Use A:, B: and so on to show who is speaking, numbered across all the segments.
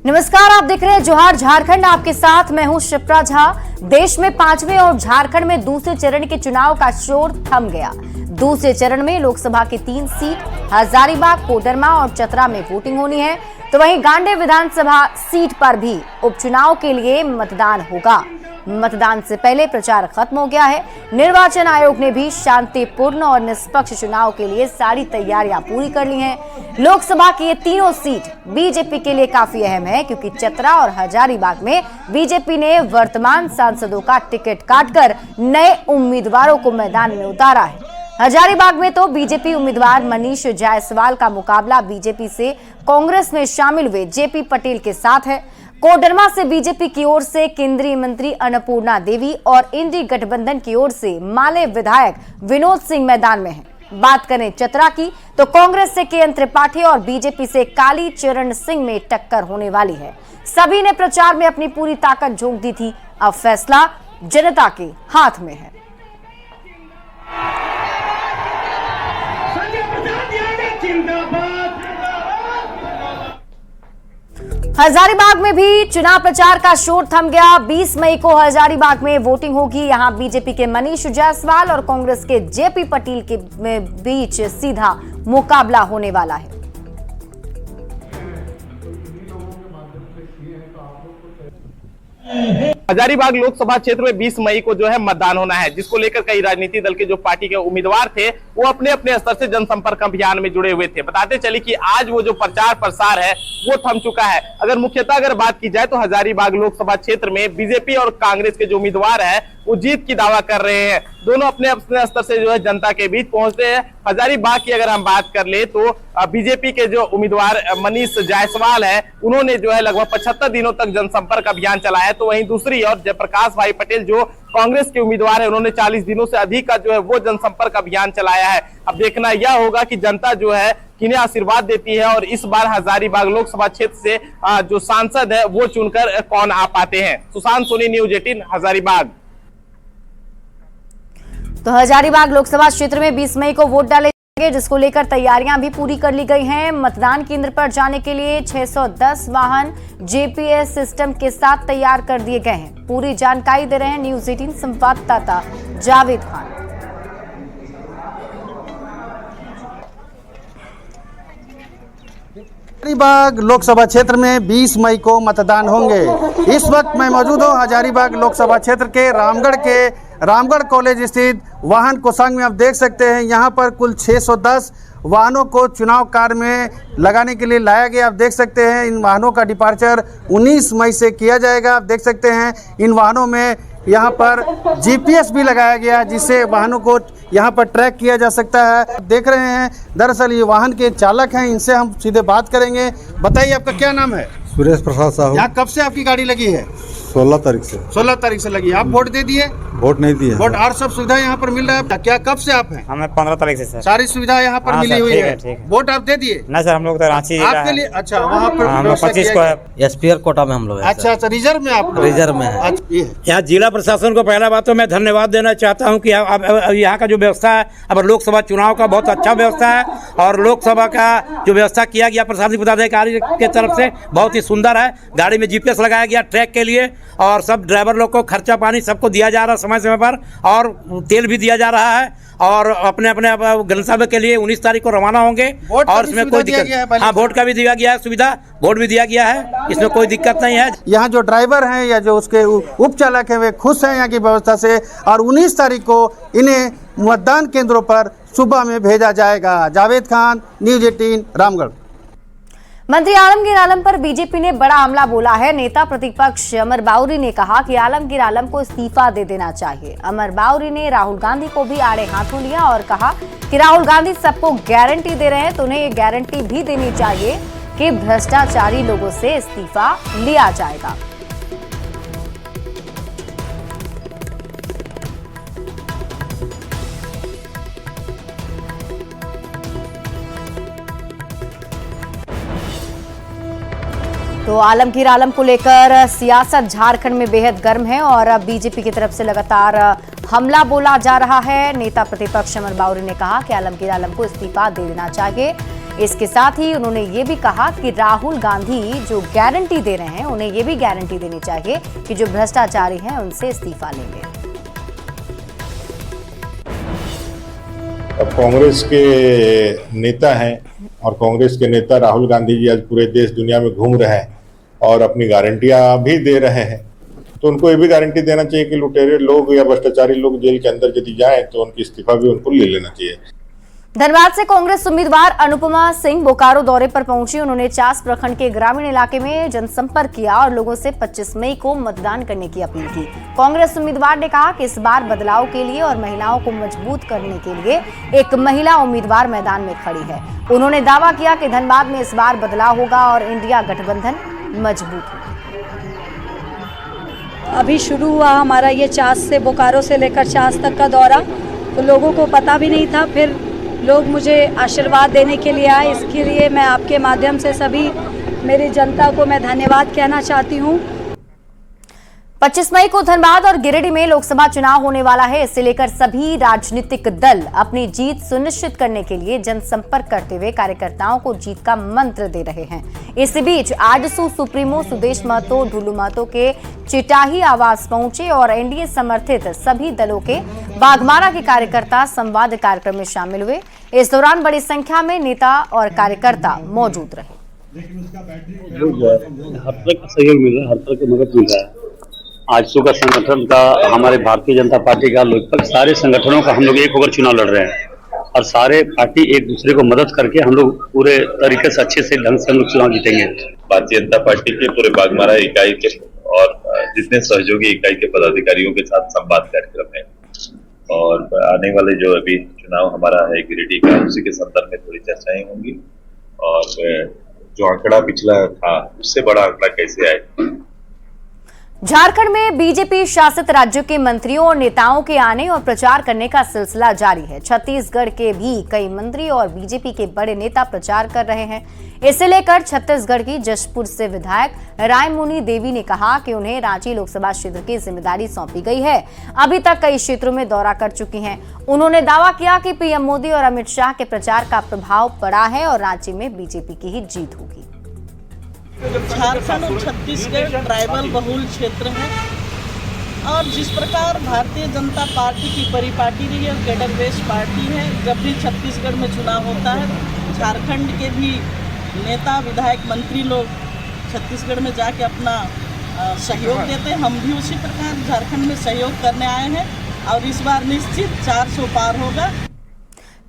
A: नमस्कार, आप देख रहे हैं जोहार झारखंड। आपके साथ मैं हूं शिप्रा झा। देश में 5वें और झारखंड में दूसरे चरण के चुनाव का शोर थम गया। दूसरे चरण में लोकसभा की 3 सीट हजारीबाग, कोडरमा और चतरा में वोटिंग होनी है, तो वहीं गांडेय विधानसभा सीट पर भी उपचुनाव के लिए मतदान होगा। मतदान से पहले प्रचार खत्म हो गया है। निर्वाचन आयोग ने भी शांतिपूर्ण और निष्पक्ष चुनाव के लिए सारी तैयारियां पूरी कर ली हैं। लोकसभा की ये तीनों सीट बीजेपी के लिए काफी अहम है, क्योंकि चतरा और हजारीबाग में बीजेपी ने वर्तमान सांसदों का टिकट काटकर नए उम्मीदवारों को मैदान में उतारा है। हजारीबाग में तो बीजेपी उम्मीदवार मनीष जायसवाल का मुकाबला बीजेपी से कांग्रेस में शामिल हुए जेपी पटेल के साथ है। कोडरमा से बीजेपी की ओर से केंद्रीय मंत्री अन्नपूर्णा देवी और इंडी गठबंधन की ओर से माले विधायक विनोद सिंह मैदान में हैं। बात करें चतरा की, तो कांग्रेस से के त्रिपाठी और बीजेपी से काली चरण सिंह में टक्कर होने वाली है। सभी ने प्रचार में अपनी पूरी ताकत झोंक दी थी। अब फैसला जनता के हाथ में है। हजारीबाग में भी चुनाव प्रचार का शोर थम गया। 20 मई को हजारीबाग में वोटिंग होगी। यहां बीजेपी के मनीष जायसवाल और कांग्रेस के जेपी पटेल के बीच सीधा मुकाबला होने वाला है।
B: हजारीबाग लोकसभा क्षेत्र में 20 मई को जो है मतदान होना है, जिसको लेकर कई राजनीतिक दल के जो पार्टी के उम्मीदवार थे वो अपने अपने स्तर से जनसंपर्क अभियान में जुड़े हुए थे। बताते चले कि आज वो जो प्रचार प्रसार है वो थम चुका है। अगर बात की जाए तो हजारीबाग लोकसभा क्षेत्र में बीजेपी और कांग्रेस के जो उम्मीदवार है वो जीत की दावा कर रहे हैं। दोनों अपने अपने स्तर से जो है जनता के बीच पहुंचते हैं। हजारीबाग की अगर हम बात कर ले तो बीजेपी के जो उम्मीदवार मनीष जायसवाल है उन्होंने जो है लगभग 75 दिनों तक जनसंपर्क अभियान चलाया, तो वहीं दूसरी ओर जयप्रकाश भाई पटेल जो कांग्रेस के उम्मीदवार है उन्होंने 40 दिनों से अधिक का जो है वो जनसंपर्क अभियान चलाया है। अब देखना यह होगा कि जनता जो है किन्हें आशीर्वाद देती है और इस बार हजारीबाग लोकसभा क्षेत्र से जो सांसद है वो चुनकर कौन आ पाते हैं। सुशांत सोनी, न्यूज 18 हजारीबाग।
A: तो हजारीबाग लोकसभा क्षेत्र में 20 मई को वोट डाले जाएंगे, जिसको लेकर तैयारियां भी पूरी कर ली गई हैं। मतदान केंद्र पर जाने के लिए 610 वाहन जीपीएस सिस्टम के साथ तैयार कर दिए गए हैं। पूरी जानकारी दे रहे हैं न्यूज 18 संवाददाता जावेद खान।
C: हजारीबाग लोकसभा क्षेत्र में 20 मई को मतदान होंगे। इस वक्त मैं मौजूद हूँ हजारीबाग लोकसभा क्षेत्र के रामगढ़ कॉलेज स्थित वाहन कोषांग में। आप देख सकते हैं यहाँ पर कुल 610 वाहनों को चुनाव कार्य में लगाने के लिए लाया गया। आप देख सकते हैं इन वाहनों का डिपार्चर 19 मई से किया जाएगा। आप देख सकते हैं इन वाहनों में यहाँ पर जीपीएस भी लगाया गया, जिससे वाहनों को यहाँ पर ट्रैक किया जा सकता है। देख रहे हैं दरअसल ये वाहन के चालक हैं, इनसे हम सीधे बात करेंगे। बताइए आपका क्या नाम है?
D: सुरेश प्रसाद साहू।
C: यहाँ कब से आपकी गाड़ी लगी है?
D: 16 तारीख से।
C: 16 तारीख से लगी। आप वोट दे दिए?
D: वोट नहीं दिए।
C: वोट और सब सुविधा यहाँ पर मिल रहा है क्या? कब से आप हैं?
E: हमें 15 तारीख से सर।
C: सारी सुविधा यहाँ पर मिली हुई है। वोट आप दे दिए?
E: नहीं सर, हम लोग तो रांची
C: आपके लिए। अच्छा, वहाँ पर
E: हम लोग 25 को है।
F: एसपीआर कोटा में हम लोग।
C: अच्छा, रिजर्व में आप लोग?
F: रिजर्व में है।
E: यहाँ जिला प्रशासन को पहला बात तो मैं धन्यवाद देना चाहता हूँ कि यहाँ का जो व्यवस्था है, अब लोकसभा चुनाव का बहुत अच्छा व्यवस्था है और लोकसभा का जो व्यवस्था किया गया प्रशासनिक पदाधिकारी के तरफ से बहुत ही सुंदर है। गाड़ी में जीपीएस लगाया गया ट्रैक के लिए और सब ड्राइवर लोग को खर्चा पानी सबको दिया जा रहा है समय समय पर, और तेल भी दिया जा रहा है और अपने अपने गंतव्य के लिए 19 तारीख को रवाना होंगे। और इसमें कोई दिक्कत, हाँ, वोट का भी दिया गया है सुविधा, वोट भी दिया गया है, इसमें कोई दिक्कत नहीं है।
C: यहाँ जो ड्राइवर हैं या जो उसके उप चालक हैं वे खुश हैं यहाँ की व्यवस्था से, और 19 तारीख को इन्हें मतदान केंद्रों पर सुबह में भेजा जाएगा। जावेद खान, न्यूज 18 रामगढ़।
A: मंत्री आलमगीर आलम पर बीजेपी ने बड़ा हमला बोला है। नेता प्रतिपक्ष अमर बाउरी ने कहा कि आलमगीर आलम को इस्तीफा दे देना चाहिए। अमर बाउरी ने राहुल गांधी को भी आड़े हाथों लिया और कहा कि राहुल गांधी सबको गारंटी दे रहे हैं, तो उन्हें ये गारंटी भी देनी चाहिए कि भ्रष्टाचारी लोगों से इस्तीफा लिया जाएगा। तो आलमगीर आलम को लेकर सियासत झारखंड में बेहद गर्म है और बीजेपी की तरफ से लगातार हमला बोला जा रहा है। नेता प्रतिपक्ष अमर बाउरी ने कहा कि आलमगीर आलम को इस्तीफा दे देना चाहिए। इसके साथ ही उन्होंने ये भी कहा कि राहुल गांधी जो गारंटी दे रहे हैं उन्हें ये भी गारंटी देनी चाहिए कि जो भ्रष्टाचारी हैं उनसे इस्तीफा लेंगे।
F: अब कांग्रेस के नेता हैं और कांग्रेस के नेता राहुल गांधी जी आज पूरे देश दुनिया में घूम रहे हैं और अपनी गारंटियां भी दे रहे हैं, तो उनको ये भी गारंटी देना चाहिए कि लुटेरे लोग या भ्रष्टाचारी लोग जेल के अंदर यदि जाएं तो उनकी इस्तीफा भी उनको ले लेना चाहिए।
A: धनबाद से कांग्रेस उम्मीदवार अनुपमा सिंह बोकारो दौरे पर पहुंची। उन्होंने चास प्रखंड के ग्रामीण इलाके में जनसंपर्क किया और लोगों से 25 मई को मतदान करने की अपील की। कांग्रेस उम्मीदवार ने कहा कि इस बार बदलाव के लिए और महिलाओं को मजबूत करने के लिए एक महिला उम्मीदवार मैदान में खड़ी है। उन्होंने दावा किया कि धनबाद में इस बार बदलाव होगा और इंडिया गठबंधन मजबूत होगा।
G: अभी शुरू हुआ हमारा ये चास से बोकारो से लेकर चास तक का दौरा, तो लोगों को पता भी नहीं था, फिर लोग मुझे आशीर्वाद देने के लिए आए। इसके लिए मैं आपके माध्यम से सभी मेरी जनता को मैं धन्यवाद कहना चाहती हूँ।
A: 25 मई को धनबाद और गिरिडीह में लोकसभा चुनाव होने वाला है। इसे लेकर सभी राजनीतिक दल अपनी जीत सुनिश्चित करने के लिए जनसंपर्क करते हुए कार्यकर्ताओं को जीत का मंत्र दे रहे हैं। इसी बीच आजसू सुप्रीमो सुदेश महतो ढुल्लू महतो के चिटाही आवास पहुंचे और एनडीए समर्थित सभी दलों के बाघमारा के कार्यकर्ता संवाद कार्यक्रम में शामिल हुए। इस दौरान बड़ी संख्या में नेता और कार्यकर्ता मौजूद रहे।
H: हर तरह का सहयोग मिल रहा है, हर तरह की मदद मिल रहा है। आजसू का संगठन का, हमारे भारतीय जनता पार्टी का, लगभग सारे संगठनों का हम लोग एक होकर चुनाव लड़ रहे हैं और सारे पार्टी एक दूसरे को मदद करके हम लोग पूरे तरीके से अच्छे से ढंग से हम लोग चुनाव जीतेंगे।
I: भारतीय जनता पार्टी के पूरे बाघमारा इकाई के और जितने सहयोगी इकाई के पदाधिकारियों के साथ संवाद कार्यक्रम है और आने वाले जो अभी चुनाव हमारा है गिरिडीह का, उसी के संदर्भ में थोड़ी चर्चाएं होंगी और जो आंकड़ा पिछला था उससे बड़ा आंकड़ा कैसे आए।
A: झारखंड में बीजेपी शासित राज्यों के मंत्रियों और नेताओं के आने और प्रचार करने का सिलसिला जारी है। छत्तीसगढ़ के भी कई मंत्री और बीजेपी के बड़े नेता प्रचार कर रहे हैं। इसे लेकर छत्तीसगढ़ की जशपुर से विधायक रायमुनी देवी ने कहा कि उन्हें रांची लोकसभा क्षेत्र की जिम्मेदारी सौंपी गई है। अभी तक कई क्षेत्रों में दौरा कर चुकी हैं। उन्होंने दावा किया कि पीएम मोदी और अमित शाह के प्रचार का प्रभाव पड़ा है और रांची में बीजेपी की ही जीत होगी।
J: झारखंड और छत्तीसगढ़ ट्राइबल बहुल क्षेत्र है और जिस प्रकार भारतीय जनता पार्टी की परिपाटी रही है, कैडर बेस्ड पार्टी है, जब भी छत्तीसगढ़ में चुनाव होता है झारखंड के भी नेता विधायक मंत्री लोग छत्तीसगढ़ में जाके अपना सहयोग देते हैं। हम भी उसी प्रकार झारखंड में सहयोग करने आए हैं और इस बार निश्चित 400 पार होगा।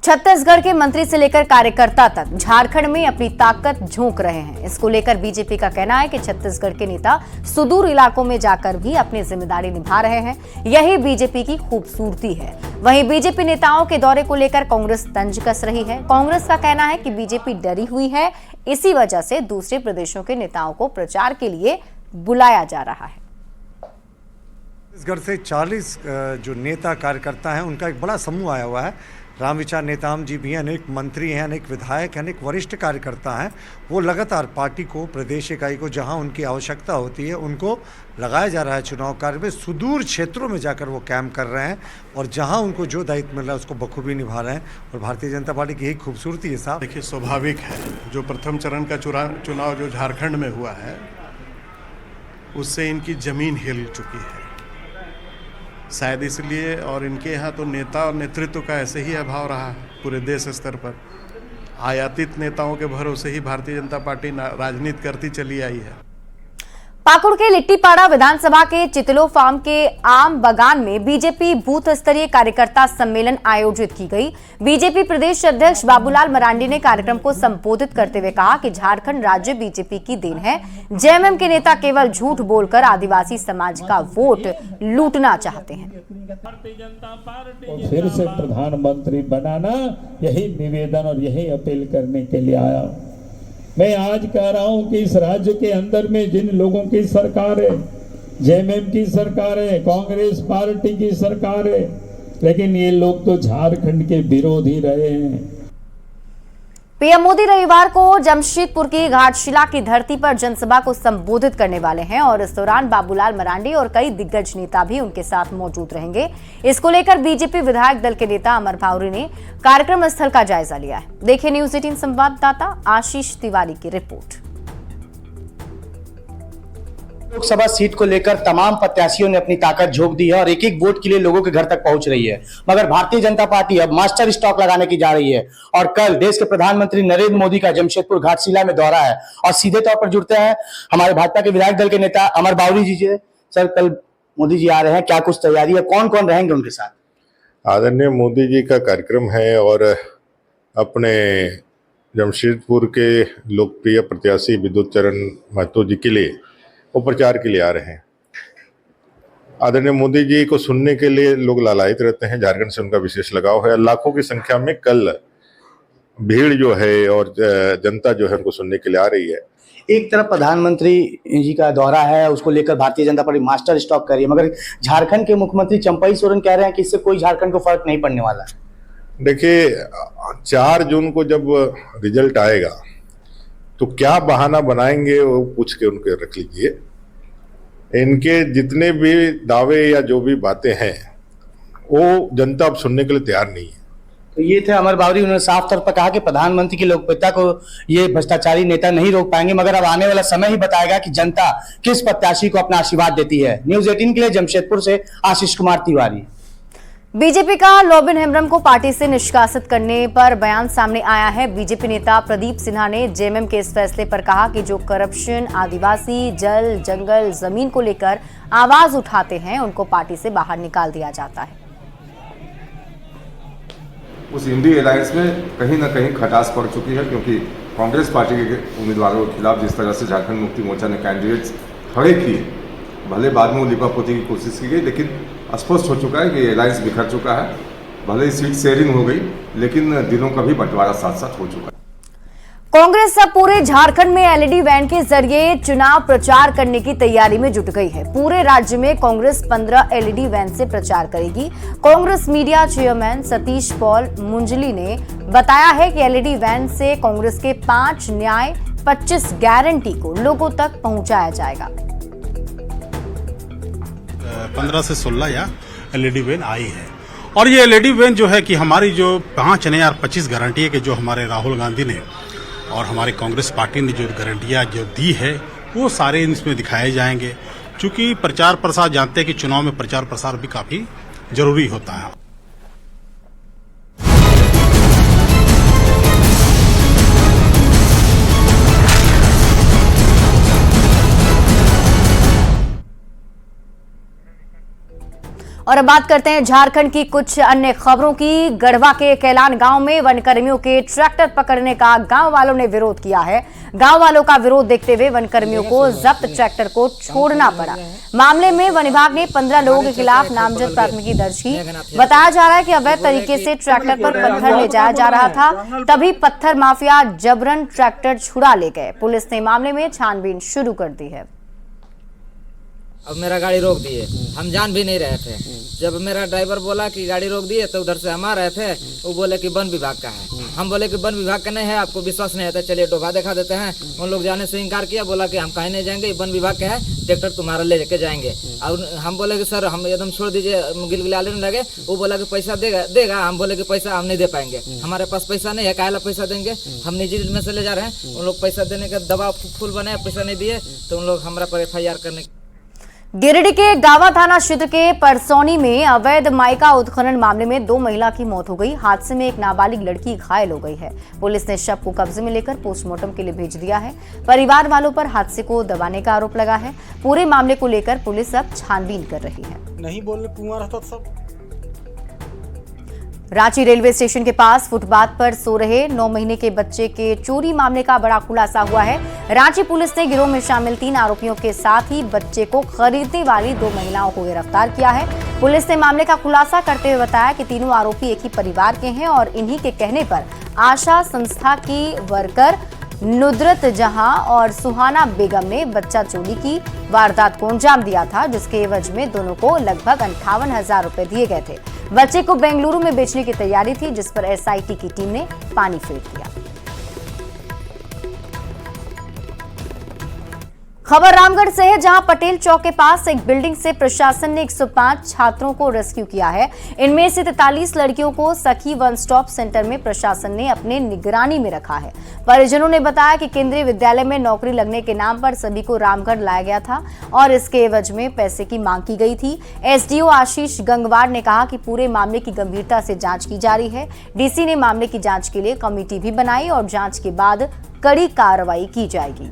A: छत्तीसगढ़ के मंत्री से लेकर कार्यकर्ता तक झारखंड में अपनी ताकत झोंक रहे हैं। इसको लेकर बीजेपी का कहना है कि छत्तीसगढ़ के नेता सुदूर इलाकों में जाकर भी अपनी जिम्मेदारी निभा रहे हैं। यही बीजेपी की खूबसूरती है। वहीं बीजेपी नेताओं के दौरे को लेकर कांग्रेस तंज कस रही है। कांग्रेस का कहना है कि बीजेपी डरी हुई है, इसी वजह से दूसरे प्रदेशों के नेताओं को प्रचार के लिए बुलाया जा रहा है।
K: छत्तीसगढ़ से 40 जो नेता कार्यकर्ता हैं उनका एक बड़ा समूह आया हुआ है। रामविचार नेताम जी भी हैं, अनेक मंत्री हैं, अनेक विधायक हैं, अनेक वरिष्ठ कार्यकर्ता हैं। वो लगातार पार्टी को, प्रदेश इकाई को जहां उनकी आवश्यकता होती है उनको लगाया जा रहा है चुनाव कार्य में। सुदूर क्षेत्रों में जाकर वो कैंप कर रहे हैं और जहां उनको जो दायित्व मिल रहा है उसको बखूबी निभा रहे हैं और भारतीय जनता पार्टी की यही खूबसूरती है साहब।
L: देखिए, स्वाभाविक है जो प्रथम चरण का चुनाव जो झारखंड में हुआ है उससे इनकी जमीन हिल चुकी है, शायद इसलिए, और इनके यहाँ तो नेता और नेतृत्व का ऐसे ही अभाव रहा है पूरे देश स्तर पर। आयातित नेताओं के भरोसे ही भारतीय जनता पार्टी राजनीति करती चली आई है।
A: पाकुड़ के लिट्टीपाड़ा विधानसभा के चितलो फार्म के आम बागान में बीजेपी बूथ स्तरीय कार्यकर्ता सम्मेलन आयोजित की गई। बीजेपी प्रदेश अध्यक्ष बाबूलाल मरांडी ने कार्यक्रम को संबोधित करते हुए कहा कि झारखंड राज्य बीजेपी की देन है। जेएमएम के नेता केवल झूठ बोलकर आदिवासी समाज का वोट लूटना चाहते हैं।
M: फिर से प्रधानमंत्री बनाना, यही निवेदन और यही अपील करने के लिए आया। मैं आज कह रहा हूं कि इस राज्य के अंदर में जिन लोगों की सरकार है, जेएमएम की सरकार है, कांग्रेस पार्टी की सरकार है, लेकिन ये लोग तो झारखंड के विरोधी रहे हैं।
A: पीएम मोदी रविवार को जमशेदपुर की घाटशिला की धरती पर जनसभा को संबोधित करने वाले हैं और इस दौरान बाबूलाल मरांडी और कई दिग्गज नेता भी उनके साथ मौजूद रहेंगे। इसको लेकर बीजेपी विधायक दल के नेता अमर भावरी ने कार्यक्रम स्थल का जायजा लिया है। देखिए न्यूज 18 संवाददाता आशीष तिवारी की रिपोर्ट।
N: लोकसभा सीट को लेकर तमाम प्रत्याशियों ने अपनी ताकत झोंक दी है और एक एक वोट के लिए लोगों के घर तक पहुंच रही है। मगर भारतीय जनता पार्टी अब मास्टर स्टॉक लगाने की जा रही है और कल देश के प्रधानमंत्री नरेंद्र मोदी का जमशेदपुर घाटशिला में दौरा है और सीधे तौर पर जुड़ते हैं हमारे भाजपा के विधायक दल के नेता अमर भावरी जी से। सर, कल मोदी जी आ रहे हैं, क्या कुछ तैयारी है, कौन कौन रहेंगे उनके साथ?
F: आदरणीय मोदी जी का कार्यक्रम है और अपने जमशेदपुर के लोकप्रिय प्रत्याशी विद्युत चरण महतो जी के लिए वो प्रचार के लिए आ रहे हैं। आदरणीय मोदी जी को सुनने के लिए लोग लालायित रहते हैं। झारखंड से उनका विशेष लगाव है। लाखों की संख्या में कल भीड़ जो है और जनता जो है उनको सुनने के लिए आ रही है।
N: एक तरफ प्रधानमंत्री जी का दौरा है, उसको लेकर Bharatiya Janata party master stock कर रही है, मगर झारखंड के मुख्यमंत्री चंपई सोरेन कह रहे हैं कि इससे कोई झारखंड को फर्क नहीं पड़ने वाला।
F: देखिए, 4 जून को जब रिजल्ट आएगा तो क्या बहाना बनाएंगे वो पूछ के उनके रख लीजिए। इनके जितने भी दावे या जो भी बातें हैं वो जनता अब सुनने के लिए तैयार नहीं है।
N: तो ये थे अमर भावरी। उन्होंने साफ तौर पर कहा कि प्रधानमंत्री की लोकप्रियता को ये भ्रष्टाचारी नेता नहीं रोक पाएंगे, मगर अब आने वाला समय ही बताएगा कि जनता किस प्रत्याशी को अपना आशीर्वाद देती है। न्यूज 18 के लिए जमशेदपुर से आशीष कुमार तिवारी।
A: बीजेपी का लॉबिन हेम्ब्रम को पार्टी से निष्कासित करने पर बयान सामने आया है। बीजेपी नेता प्रदीप सिन्हा ने जेएमएम के इस फैसले पर कहा कि जो करप्शन, आदिवासी, जल, जंगल, जमीन को लेकर आवाज उठाते हैं उनको पार्टी से बाहर निकाल दिया जाता है।
O: उस इंडी अलायंस में कहीं ना कहीं खटास पड़ चुकी है, क्योंकि कांग्रेस पार्टी के उम्मीदवारों के खिलाफ जिस तरह से झारखंड मुक्ति मोर्चा ने कैंडिडेट्स खड़े किए, भले बाद में वो लिपापोती की कोशिश की गई, लेकिन स्पष्ट हो चुका है कि अलायंस बिखर चुका है। भले ही सीट शेयरिंग हो गई, लेकिन दिलों का भी बंटवारा साथ साथ हो चुका है।
A: कांग्रेस अब पूरे झारखंड में एलईडी वैन के जरिए चुनाव प्रचार करने की तैयारी में जुट गई है। पूरे राज्य में कांग्रेस 15 एलईडी वैन से प्रचार करेगी। कांग्रेस मीडिया चेयरमैन सतीश पॉल मुंजली ने बताया है कि एलईडी वैन से कांग्रेस के 5 न्याय 25 गारंटी को लोगों तक पहुंचाया जाएगा।
P: 15 से 16 या एलईडी वैन आई है और ये एलईडी वैन जो है कि हमारी जो 5 न्याय और 25 गारंटी है कि जो हमारे राहुल गांधी ने और हमारी कांग्रेस पार्टी ने जो गारंटियां जो दी है वो सारे इसमें दिखाए जाएंगे। चूंकि प्रचार प्रसार जानते हैं कि चुनाव में प्रचार प्रसार भी काफी जरूरी होता है।
A: और अब बात करते हैं झारखंड की कुछ अन्य खबरों की। गढ़वा के कैलान गांव में वनकर्मियों के ट्रैक्टर पकड़ने का गांव वालों ने विरोध किया है। गांव वालों का विरोध देखते हुए वनकर्मियों को जब्त ट्रैक्टर को छोड़ना पड़ा। मामले में वन विभाग ने 15 लोगों के खिलाफ नामजद प्राथमिकी दर्ज की। बताया जा रहा है कि अवैध तरीके से ट्रैक्टर पर पत्थर ले जाया जा रहा था, तभी पत्थर माफिया जबरन ट्रैक्टर छुड़ा ले गए। पुलिस ने मामले में छानबीन शुरू कर दी है।
Q: अब मेरा गाड़ी रोक दिए, हम जान भी नहीं रहे थे। जब मेरा ड्राइवर बोला कि गाड़ी रोक दिए तो उधर से हम आ रहे थे, वो बोले कि वन विभाग का है। हम बोले कि वन विभाग का नहीं है, आपको विश्वास नहीं है तो चलिए डोभा दिखा देते हैं। उन लोग जाने से इनकार किया, बोला कि हम कहीं नहीं जाएंगे, वन विभाग का है, ट्रैक्टर तुम्हारा ले के जाएंगे। और हम बोले कि सर हम एकदम छोड़ दीजिए, गिलगिलाने लगे। वो बोला कि पैसा देगा। हम बोले कि पैसा हम नहीं दे पाएंगे, हमारे पास पैसा नहीं है, काहे पैसा देंगे, हम निजी में से ले जा रहे हैं। उन लोग पैसा देने का दबाव फुल बने, पैसा नहीं दिए तो उन लोग हमारा पर FIR करने।
A: गिरिडीह के गावा थाना क्षेत्र के परसौनी में अवैध माइका उत्खनन मामले में 2 महिला की मौत हो गई। हादसे में एक नाबालिग लड़की घायल हो गई है। पुलिस ने शव को कब्जे में लेकर पोस्टमार्टम के लिए भेज दिया है। परिवार वालों पर हादसे को दबाने का आरोप लगा है। पूरे मामले को लेकर पुलिस अब छानबीन कर रही है।
R: नहीं बोलने कुआं रहता सब।
A: रांची रेलवे स्टेशन के पास फुटपाथ पर सो रहे 9 महीने के बच्चे के चोरी मामले का बड़ा खुलासा हुआ है। रांची पुलिस ने गिरोह में शामिल 3 आरोपियों के साथ ही बच्चे को खरीदने वाली 2 महिलाओं को गिरफ्तार किया है। पुलिस ने मामले का खुलासा करते हुए बताया कि तीनों आरोपी एक ही परिवार के हैं और इन्हीं के कहने पर आशा संस्था की वर्कर नुदरत जहां और सुहाना बेगम ने बच्चा चोरी की वारदात को अंजाम दिया था, जिसके एवज में दोनों को लगभग 58,000 रुपए दिए गए थे। बच्चे को बेंगलुरु में बेचने की तैयारी थी, जिस पर SIT की टीम ने पानी फेर दिया। खबर रामगढ़ से है, जहां पटेल चौक के पास एक बिल्डिंग से प्रशासन ने 105 छात्रों को रेस्क्यू किया है। इनमें से 43 लड़कियों को सखी वन स्टॉप सेंटर में प्रशासन ने अपने निगरानी में रखा है। परिजनों ने बताया कि केंद्रीय विद्यालय में नौकरी लगने के नाम पर सभी को रामगढ़ लाया गया था और इसके एवज में पैसे की मांग की गई थी। एसडीओ आशीष गंगवार ने कहा कि पूरे मामले की गंभीरता से जांच की जा रही है। डीसी ने मामले की जांच के लिए कमेटी भी बनाई और जांच के बाद कड़ी कार्रवाई की जाएगी।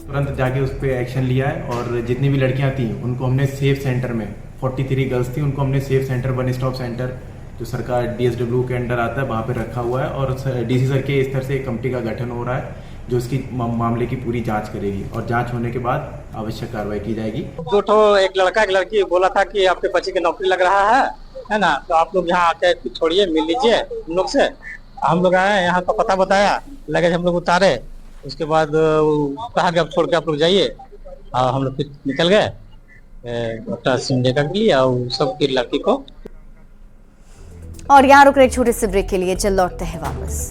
S: तुरंत जाके उस पर एक्शन लिया है और जितनी भी लड़कियां थी उनको हमने सेफ सेंटर में 43 गर्ल्स थी, उनको हमने safe centre one stop centre जो सरकार DSW के अंडर आता है वहाँ पे रखा हुआ है और डीसी सर के स्तर से एक कमेटी का गठन हो रहा है जो इसकी मामले की पूरी जांच करेगी और जांच होने के बाद आवश्यक कार्रवाई की जाएगी।
N: दो ठो एक लड़का एक लड़की बोला था कि आपके बच्चे की नौकरी लग रहा है ना, तो आप लोग यहाँ आके छोड़िए, मिल लीजिए हम लोग से। हम लोग आए, यहाँ का पता बताया, लगेज हम लोग उतारे, उसके बाद कहा कि आप छोड़ के आप लोग जाइए और हम लोग फिर निकल गए अपना सिम लेकर के लिए और सब की लड़की को।
A: और यहाँ रुक रहे एक छोटे से ब्रेक के लिए, जल्द लौटते हैं वापस।